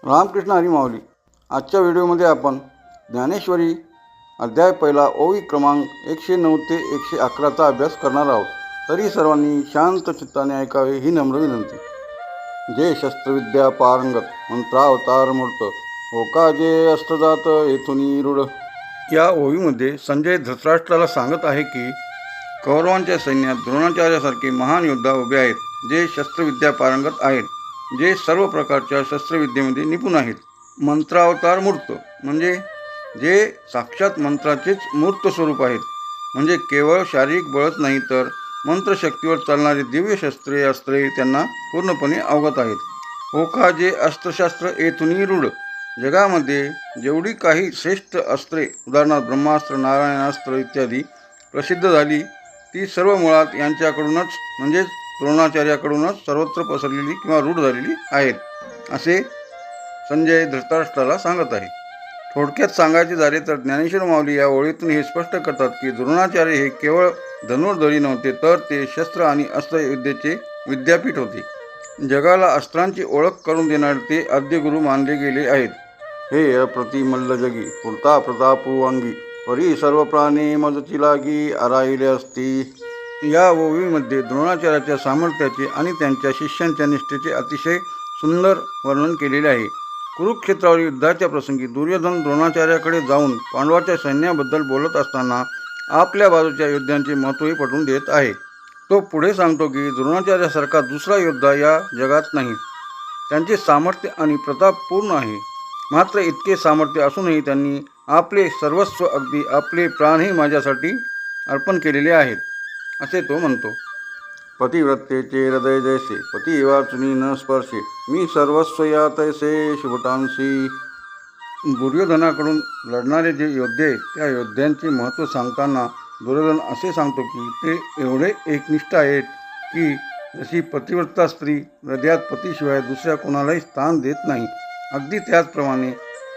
रामकृष्ण हरी माऊली. आजच्या व्हिडिओमध्ये आपण ज्ञानेश्वरी अध्याय पहिला ओवी क्रमांक 109 ते 111चा अभ्यास करणार आहोत. तरी सर्वांनी शांत चित्ताने ऐकावे ही नम्र विनंती. जे शस्त्रविद्या पारंगत मंत्रावतार मूर्त होका जे अस्त्रजात येथुनी रूढ. या ओवीमध्ये संजय धृतराष्ट्राला सांगत आहे की कौरवांच्या सैन्यात द्रोणाचार्यासारखे महान योद्धा उभे आहेत, जे शस्त्रविद्या पारंगत आहेत, जे सर्व प्रकारच्या शस्त्रविद्येमध्ये निपुण आहेत. मंत्रावतार मूर्त म्हणजे जे साक्षात मंत्राचेच मूर्त स्वरूप आहेत, म्हणजे केवळ शारीरिक बळच नाही तर मंत्रशक्तीवर चालणारी दिव्य अस्त्रे त्यांना पूर्णपणे अवगत आहेत. होका जे अस्त्रशास्त्र येथुनी रूढ. जगामध्ये जेवढी काही श्रेष्ठ अस्त्रे, उदाहरणार्थ ब्रह्मास्त्र, नारायणास्त्र इत्यादी प्रसिद्ध झाली, ती सर्व मुळात यांच्याकडूनच म्हणजेच द्रोणाचार्याकडूनच सर्वत्र पसरलेली किंवा रूढ झालेली आहेत, असे संजय धृतराष्ट्राला सांगत आहे. थोडक्यात सांगायचे झाले तर ज्ञानेश्वर माऊली या ओळीतून हे स्पष्ट करतात की द्रोणाचार्य हे केवळ धनुर्धरी नव्हते, तर ते शस्त्र आणि अस्त्रविद्येचे विद्यापीठ होते. जगाला अस्त्रांची ओळख करून देणारे ते आद्यगुरू मानले गेले आहेत. हे अप्रतिमल्ल जगी पुरता प्रतापू अंगी परी सर्व प्राणी मजची लागी आराईले असती. या ओवीमध्ये द्रोणाचार्याच्या सामर्थ्याचे आणि त्यांच्या शिष्यांच्या निष्ठेचे अतिशय सुंदर वर्णन केलेले आहे. कुरुक्षेत्रावर युद्धाच्या प्रसंगी दुर्योधन द्रोणाचार्याकडे जाऊन पांडवाच्या सैन्याबद्दल बोलत असताना आपल्या बाजूच्या योद्ध्यांचे महत्त्वही पटवून देत आहे. तो पुढे सांगतो की द्रोणाचार्यासारखा दुसरा योद्धा या जगात नाही. त्यांचे सामर्थ्य आणि प्रताप पूर्ण आहे. मात्र इतके सामर्थ्य असूनही त्यांनी आपले सर्वस्व, अगदी आपले प्राणही माझ्यासाठी अर्पण केलेले आहेत, असे तो म्हणतो. पतिव्रतेचे हृदय जैसे पती वाचुनी न स्पर्शे मी सर्वस्व या तैसे शुभटांसी. दुर्योधनाकडून लढणारे जे योद्धे आहेत, त्या योद्ध्यांचे महत्त्व सांगताना दुर्योधन असे सांगतो की ते एवढे एकनिष्ठ आहेत की जशी पतिव्रता स्त्री हृदयात पतीशिवाय दुसऱ्या कोणालाही स्थान देत नाही, अगदी त्याचप्रमाणे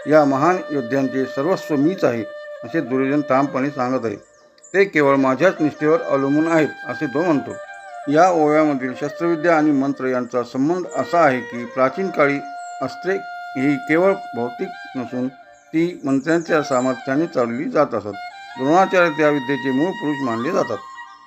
या महान योद्ध्यांचे सर्वस्व मीच आहे, असे दुर्योधन ठामपणे सांगत आहे. ते केवळ माझ्याच निष्ठेवर अवलंबून आहेत, असे तो म्हणतो. या ओव्यामधील शस्त्रविद्या आणि मंत्र यांचा संबंध असा आहे की प्राचीन काळी अस्त्रे ही केवळ भौतिक नसून ती मंत्र्यांच्या सामर्थ्याने चालवली जात असत. द्रोणाचार्य त्या विद्येचे मूळ पुरुष मानले जातात.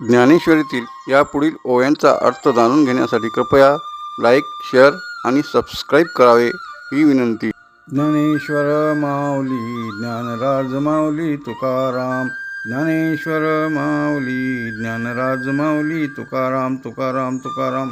ज्ञानेश्वरीतील या पुढील ओव्यांचा अर्थ जाणून घेण्यासाठी कृपया लाईक, शेअर आणि सबस्क्राईब करावे ही विनंती. ज्ञानेश्वर माऊली ज्ञानराज माऊली तुकाराम. ज्ञानेश्वर माऊली ज्ञानराज माऊली तुकाराम तुकाराम तुकाराम.